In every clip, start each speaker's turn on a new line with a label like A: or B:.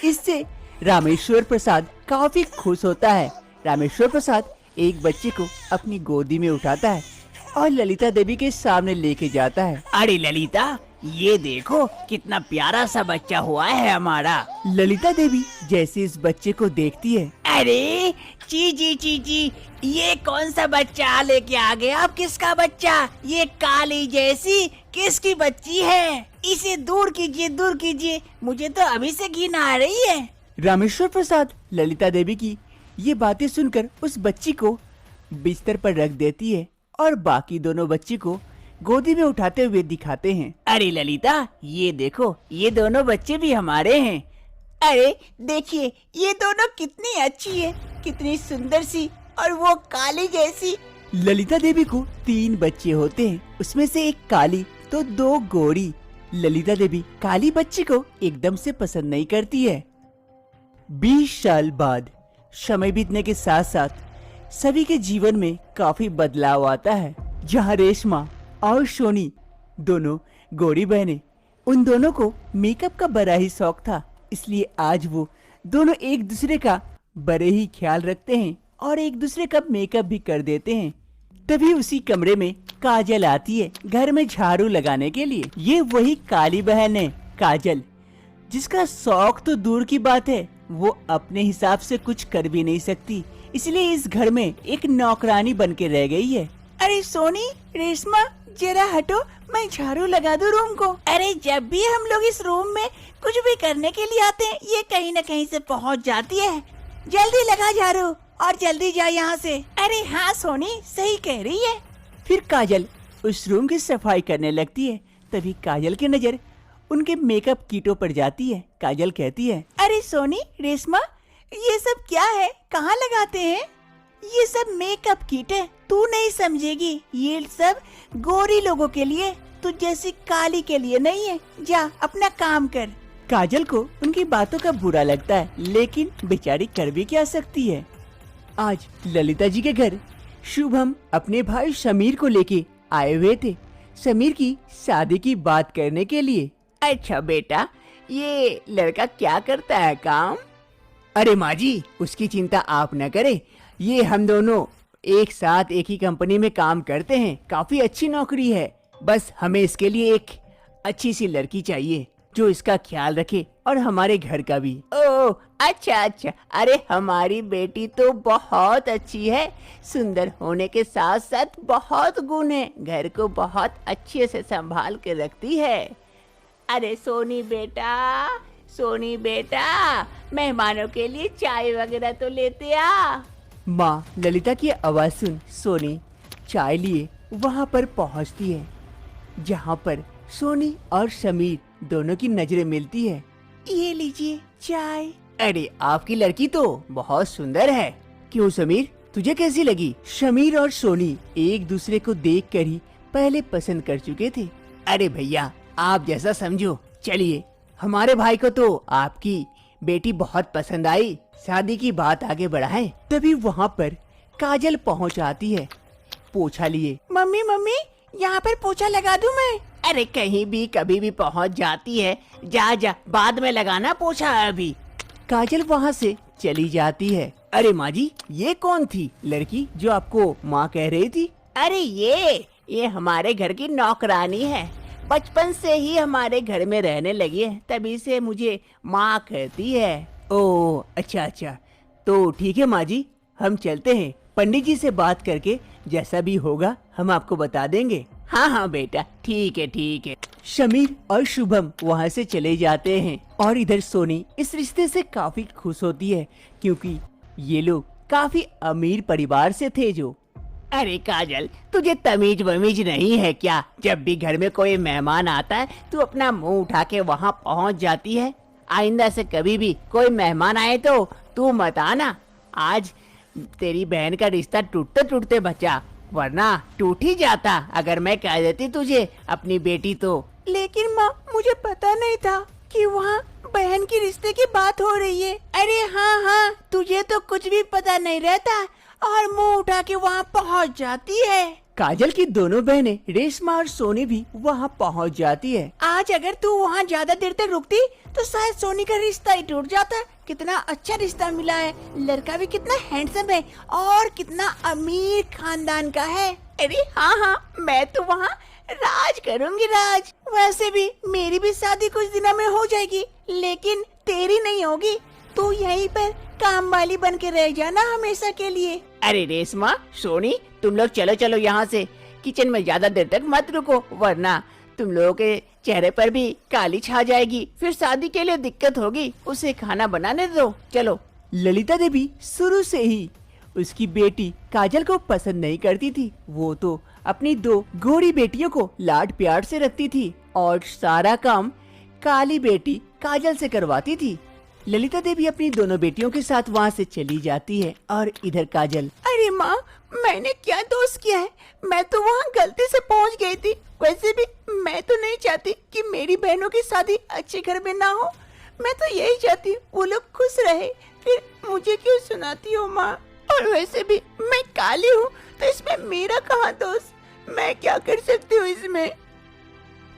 A: इससे रामेश्वर प्रसाद काफी खुश होता है। रामेश्वर प्रसाद एक बच्चे को अपनी गोदी में उठाता है और ललिता देवी के सामने लेके जाता है।
B: अरे ललिता, ये देखो कितना प्यारा सा बच्चा हुआ है हमारा।
A: ललिता देवी जैसे इस बच्चे को देखती है,
B: अरे चीची चीची, ये कौन सा बच्चा लेके आ गए आप? किसका बच्चा? ये काली जैसी किसकी बच्ची है? इसे दूर कीजिए, दूर कीजिए, मुझे तो अभी से घिन आ रही है।
A: रामेश्वर प्रसाद ललिता देवी की ये बातें सुनकर उस बच्ची को बिस्तर पर रख देती है और बाकी दोनों बच्ची को गोदी में उठाते हुए दिखाते हैं।
B: अरे ललिता, ये देखो, ये दोनों बच्चे भी हमारे हैं। अरे देखिए, ये दोनों कितनी अच्छी है, कितनी सुंदर सी, और वो काली जैसी।
A: ललिता देवी को 3 बच्चे होते हैं, उसमें से एक काली तो 2 गोरी। ललिता देवी काली बच्ची को एकदम से पसंद नहीं करती है। 20 साल बाद समय बीतने के साथ साथ सभी के जीवन में काफी बदलाव आता है। जहाँ रेशमा और सोनी दोनों गोरी बहनें, उन दोनों को मेकअप का बड़ा ही शौक था, इसलिए आज वो दोनों एक दूसरे का बड़े ही ख्याल रखते हैं और एक दूसरे का मेकअप भी कर देते हैं। तभी उसी कमरे में काजल आती है घर में झाड़ू लगाने के लिए। ये वही काली बहन है काजल, जिसका शौक तो दूर की बात है, वो अपने हिसाब से कुछ कर भी नहीं सकती, इसलिए इस घर में एक नौकरानी बन के रह गई है।
B: अरे सोनी, रेशमा, जरा हटो, मैं झाड़ू लगा दूं रूम को। अरे जब भी हम लोग इस रूम में कुछ भी करने के लिए आते हैं, ये कहीं न कहीं से पहुंच जाती है। जल्दी लगा झाड़ू और जल्दी जा यहाँ से। अरे हाँ सोनी, सही कह रही है।
A: फिर काजल उस रूम की सफाई करने लगती है। तभी काजल की नजर उनके मेकअप किटों पर जाती है। काजल कहती है,
B: अरे सोनी, रेशमा, ये सब क्या है? कहाँ लगाते हैं? ये सब मेकअप किट है, तू नहीं समझेगी। ये सब गोरी लोगों के लिए, तू जैसी काली के लिए नहीं है। जा अपना काम कर।
A: काजल को उनकी बातों का बुरा लगता है, लेकिन बेचारी कर भी क्या सकती है। आज ललिता जी के घर शुभम अपने भाई समीर को लेके आए हुए थे, समीर की शादी की बात करने के लिए।
B: अच्छा बेटा, ये लड़का क्या करता है काम?
A: अरे माँ जी, उसकी चिंता आप न करें, ये हम दोनों एक साथ एक ही कंपनी में काम करते हैं, काफी अच्छी नौकरी है। बस हमें इसके लिए एक अच्छी सी लड़की चाहिए जो इसका ख्याल रखे और हमारे घर का भी।
B: ओह अच्छा अच्छा, अरे हमारी बेटी तो बहुत अच्छी है, सुंदर होने के साथ साथ बहुत गुण है, घर को बहुत अच्छे से संभाल के रखती है। अरे सोनी बेटा, सोनी बेटा, मेहमानों के लिए चाय वगैरह तो लेते आ।
A: माँ ललिता की आवाज सुन सोनी चाय लिए वहाँ पर पहुँचती है, जहाँ पर सोनी और समीर दोनों की नजरें मिलती है।
B: ये लीजिए चाय।
A: अरे आपकी लड़की तो बहुत सुंदर है। क्यों समीर, तुझे कैसी लगी? समीर और सोनी एक दूसरे को देखकर ही पहले पसंद कर चुके थे। अरे भैया, आप जैसा समझो। चलिए, हमारे भाई को तो आपकी बेटी बहुत पसंद आई, शादी की बात आगे बढ़ाएं। तभी वहाँ पर काजल पहुँच आती है पोछा लिए।
B: मम्मी मम्मी, यहाँ पर पोछा लगा दूं मैं? अरे कहीं भी कभी भी पहुँच जाती है, जा जा, बाद में लगाना पोछा। अभी
A: काजल वहाँ से चली जाती है। अरे माँ जी, ये कौन थी लड़की जो आपको माँ कह रही थी?
B: अरे ये हमारे घर की नौकरानी है, बचपन से ही हमारे घर में रहने लगी है, तभी से मुझे माँ कहती है।
A: ओह अच्छा अच्छा, तो ठीक है माँ जी, हम चलते हैं। पंडित जी से बात करके जैसा भी होगा हम आपको बता देंगे।
B: हाँ हाँ बेटा, ठीक है ठीक है।
A: समीर और शुभम वहाँ से चले जाते हैं और इधर सोनी इस रिश्ते से काफी खुश होती है, क्योंकि ये लोग काफी अमीर परिवार से थे जो।
B: अरे काजल, तुझे तमीज वमीज नहीं है क्या? जब भी घर में कोई मेहमान आता है, तू अपना मुंह उठा के वहाँ पहुँच जाती है। आइंदा से कभी भी कोई मेहमान आए तो तू मत आना। आज तेरी बहन का रिश्ता टूटते टूटते बचा, वरना टूट ही जाता अगर मैं कह देती तुझे अपनी बेटी तो। लेकिन माँ, मुझे पता नहीं था कि वहाँ बहन की रिश्ते की बात हो रही है। अरे हाँ हाँ, तुझे तो कुछ भी पता नहीं रहता और मुंह उठा के वहाँ पहुँच जाती है।
A: काजल की दोनों बहनें रेशमा और सोनी भी वहाँ पहुँच जाती है।
B: आज अगर तू वहाँ ज्यादा देर तक रुकती तो शायद सोनी का रिश्ता ही टूट जाता। कितना अच्छा रिश्ता मिला है, लड़का भी कितना हैंडसम है और कितना अमीर खानदान का है। अरे हाँ हाँ, मैं तो वहाँ राज करूँगी राज। वैसे भी मेरी भी शादी कुछ दिनों में हो जाएगी, लेकिन तेरी नहीं होगी। तू यहीं पर काम वाली बन के रह जाना हमेशा के लिए। अरे रेशमा, सोनी, तुम लोग चलो चलो यहाँ से। किचन में ज्यादा देर तक मत रुको, वरना तुम लोगों के चेहरे पर भी काली छा जाएगी। फिर शादी के लिए दिक्कत होगी। उसे खाना बनाने दो, चलो।
A: ललिता देवी शुरू से ही उसकी बेटी काजल को पसंद नहीं करती थी। वो तो अपनी दो गोरी बेटियों को लाड प्यार से रखती थी और सारा काम काली बेटी काजल से करवाती थी। ललिता देवी अपनी दोनों बेटियों के साथ वहाँ से चली जाती है और इधर काजल,
B: अरे माँ, मैंने क्या दोष किया है? मैं तो वहाँ गलती से पहुँच गई थी। वैसे भी मैं तो नहीं चाहती कि मेरी बहनों की शादी अच्छे घर में ना हो। मैं तो यही चाहती हूँ वो लोग खुश रहे। फिर मुझे क्यों सुनाती हो माँ? और वैसे भी मैं काली हूँ तो इसमें मेरा कहाँ दोष? मैं क्या कर सकती हूँ इसमें?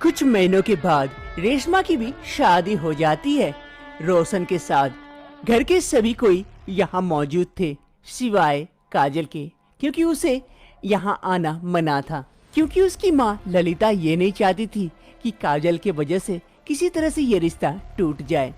A: कुछ महीनों के बाद रेशमा की भी शादी हो जाती है रोशन के साथ। घर के सभी कोई यहाँ मौजूद थे सिवाय काजल के, क्योंकि उसे यहाँ आना मना था। क्योंकि उसकी माँ ललिता ये नहीं चाहती थी कि काजल के वजह से किसी तरह से ये रिश्ता टूट जाए।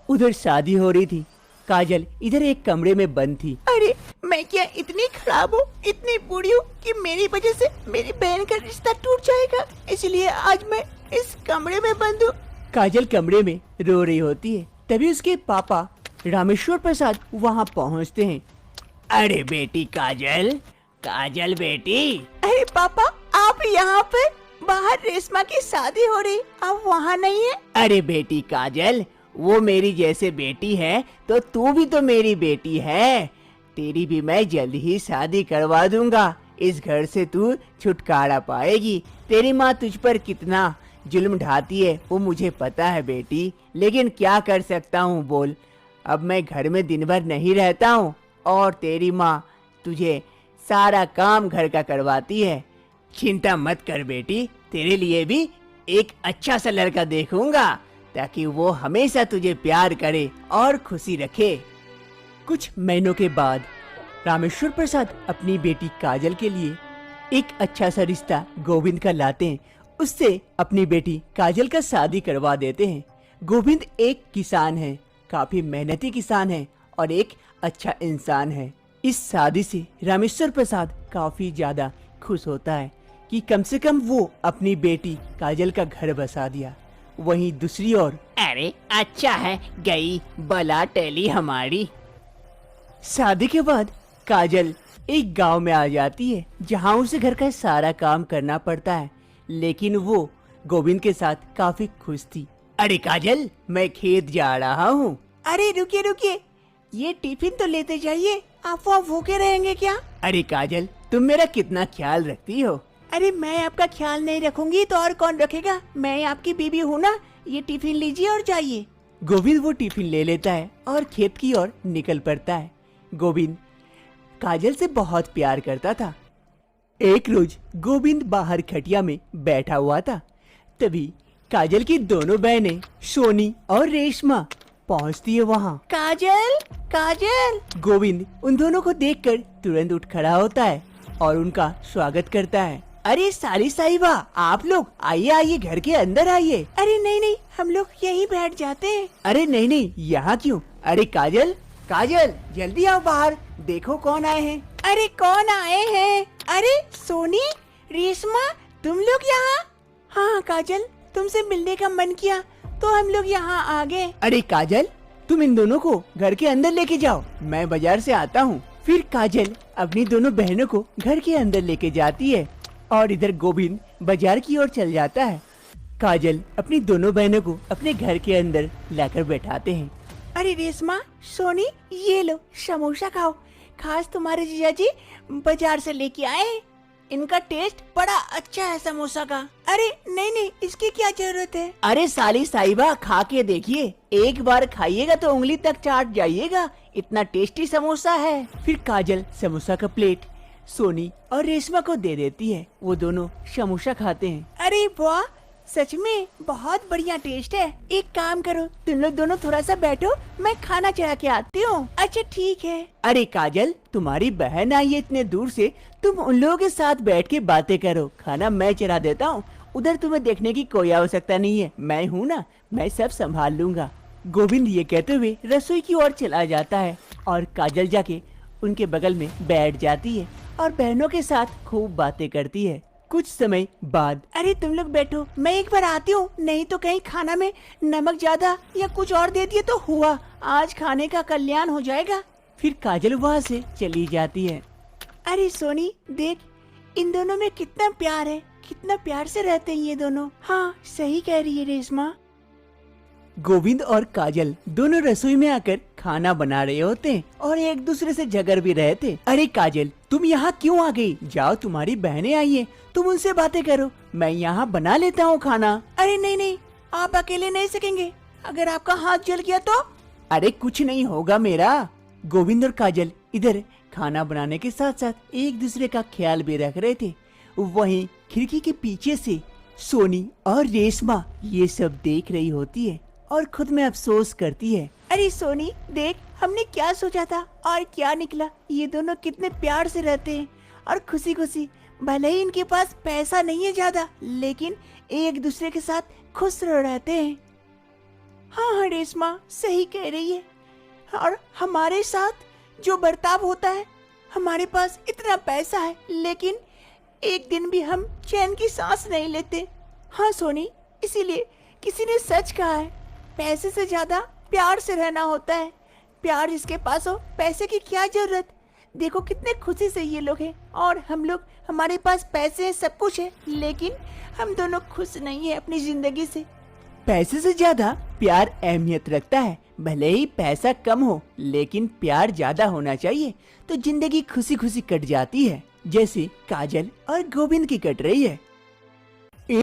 A: उधर शादी हो रही थी, काजल इधर एक कमरे में बंद थी।
B: अरे मैं क्या इतनी खराब हूँ, इतनी बुरी हूँ कि मेरी वजह से मेरी बहन का रिश्ता टूट जाएगा? इसलिए आज मैं इस कमरे में बंद हूँ।
A: काजल कमरे में रो रही होती है। तभी उसके पापा रामेश्वर प्रसाद वहाँ पहुँचते हैं।
B: अरे बेटी काजल, काजल बेटी। अरे पापा, आप यहाँ पर? बाहर रेशमा की शादी हो रही, आप वहाँ नहीं है? अरे बेटी काजल, वो मेरी जैसे बेटी है तो तू भी तो मेरी बेटी है। तेरी भी मैं जल्द ही शादी करवा दूंगा। इस घर से तू छुटकारा पाएगी। तेरी माँ तुझ पर कितना जुल्म ढाती है वो मुझे पता है बेटी, लेकिन क्या कर सकता हूँ बोल। अब मैं घर में दिन भर नहीं रहता हूँ और तेरी माँ तुझे सारा काम घर का करवाती है। चिंता मत कर बेटी, तेरे लिए भी एक अच्छा सा लड़का देखूंगा ताकि वो हमेशा तुझे प्यार करे और खुशी रखे।
A: कुछ महीनों के बाद रामेश्वर प्रसाद अपनी बेटी काजल के लिए एक अच्छा सा रिश्ता गोविंद का लाते हैं। उससे अपनी बेटी काजल का शादी करवा देते हैं। गोविंद एक किसान है, काफी मेहनती किसान है और एक अच्छा इंसान है। इस शादी से रामेश्वर प्रसाद काफी ज्यादा खुश होता है कि कम से कम वो अपनी बेटी काजल का घर बसा दिया। वहीं दूसरी ओर,
B: अरे अच्छा है, गई बला टली हमारी।
A: शादी के बाद काजल एक गांव में आ जाती है जहां उसे घर का सारा काम करना पड़ता है, लेकिन वो गोविंद के साथ काफी खुश थी।
B: अरे काजल, मैं खेत जा रहा हूँ। अरे रुकिए रुकिए, ये टिफिन तो लेते जाइए। आप वहाँ भूखे रहेंगे क्या?
A: अरे काजल, तुम मेरा कितना ख्याल रखती हो।
B: अरे मैं आपका ख्याल नहीं रखूंगी तो और कौन रखेगा? मैं आपकी बीवी हूँ ना। ये टिफिन लीजिए और जाइए।
A: गोविंद वो टिफिन ले लेता है और खेत की ओर निकल पड़ता है। गोविंद काजल से बहुत प्यार करता था। एक रोज गोविंद बाहर खटिया में बैठा हुआ था। तभी काजल की दोनों बहनें सोनी और रेशमा पहुंचती है वहाँ।
B: काजल, काजल।
A: गोविंद उन दोनों को देखकर तुरंत उठ खड़ा होता है और उनका स्वागत करता है।
B: अरे साली साहिबा, आप लोग आइए आइए, घर के अंदर आइए। अरे नहीं नहीं, हम लोग यहीं बैठ जाते हैं।
A: अरे नहीं नहीं, यहाँ क्यों? अरे काजल, काजल जल्दी आओ बाहर, देखो कौन आए हैं।
B: अरे कौन आए हैं? अरे सोनी, रेशमा, तुम लोग यहाँ? हाँ काजल, तुमसे मिलने का मन किया तो हम लोग यहाँ आ गए।
A: अरे काजल, तुम इन दोनों को घर के अंदर लेके जाओ, मैं बाजार से आता हूँ। फिर काजल अपनी दोनों बहनों को घर के अंदर लेके जाती है और इधर गोविंद बाजार की ओर चल जाता है। काजल अपनी दोनों बहनों को अपने घर के अंदर लाकर बैठाते हैं।
B: अरे रेशमा, सोनी, ये लो समोसा खाओ, खास तुम्हारे जीजा जी बाजार से लेके आए। इनका टेस्ट बड़ा अच्छा है समोसा का। अरे नहीं नहीं, इसकी क्या जरूरत है?
A: अरे साली साहिबा, खा के देखिए, एक बार खाइएगा तो उंगली तक चाट जाइएगा, इतना टेस्टी समोसा है। फिर काजल समोसा का प्लेट सोनी और रेशमा को दे देती है। वो दोनों समोसा खाते हैं।
B: अरे वाह, सच में बहुत बढ़िया टेस्ट है। एक काम करो, तुम लोग दोनों थोड़ा सा बैठो, मैं खाना चढ़ा के आती हूँ। अच्छा ठीक है।
A: अरे काजल, तुम्हारी बहन आई है इतने दूर से, तुम उन लोगों के साथ बैठ के बातें करो, खाना मैं चढ़ा देता हूँ। उधर तुम्हें देखने की कोई आवश्यकता नहीं है, मैं हूँ ना, मैं सब संभाल लूंगा। गोविंद ये कहते हुए रसोई की ओर चला जाता है और काजल जाके उनके बगल में बैठ जाती है और बहनों के साथ खूब बातें करती है। कुछ समय बाद,
B: अरे तुम लोग बैठो, मैं एक बार आती हूँ, नहीं तो कहीं खाना में नमक ज्यादा या कुछ और दे दिए तो हुआ, आज खाने का कल्याण हो जाएगा।
A: फिर काजल वहाँ से चली जाती है।
B: अरे सोनी देख, इन दोनों में कितना प्यार है, कितना प्यार से रहते हैं ये दोनों। हाँ सही कह रही है रेशमा।
A: गोविंद और काजल दोनों रसोई में आकर खाना बना रहे होते हैं और एक दूसरे से झगड़ भी रहे थे। अरे काजल, तुम यहाँ क्यों आ गई? जाओ, तुम्हारी बहनें आई हैं, तुम उनसे बातें करो, मैं यहाँ बना लेता हूँ खाना।
B: अरे नहीं नहीं, आप अकेले नहीं सकेंगे, अगर आपका हाथ जल गया तो?
A: अरे कुछ नहीं होगा मेरा। गोविंद और काजल इधर खाना बनाने के साथ साथ एक दूसरे का ख्याल भी रख रहे थे। वहीं खिड़की के पीछे से सोनी और रेशमा ये सब देख रही होती है और खुद में अफसोस करती है।
B: अरे सोनी देख, हमने क्या सोचा था और क्या निकला। ये दोनों कितने प्यार से रहते हैं और खुशी खुशी, भले ही इनके पास पैसा नहीं है ज्यादा, लेकिन एक दूसरे के साथ खुश रहते हैं। हाँ हाँ रेशमा सही कह रही है। और हमारे साथ जो बर्ताव होता है, हमारे पास इतना पैसा है लेकिन एक दिन भी हम चैन की सांस नहीं लेते। हाँ सोनी, इसीलिए किसी ने सच कहा है, पैसे से ज्यादा प्यार से रहना होता है। प्यार जिसके पास हो, पैसे की क्या जरूरत। देखो कितने खुशी से ये लोग हैं और हम लोग, हमारे पास पैसे हैं, सब कुछ है, लेकिन हम दोनों खुश नहीं है अपनी जिंदगी से।
A: पैसे से ज्यादा प्यार अहमियत रखता है। भले ही पैसा कम हो लेकिन प्यार ज्यादा होना चाहिए, तो जिंदगी खुशी खुशी कट जाती है, जैसे काजल और गोविंद की कट रही है।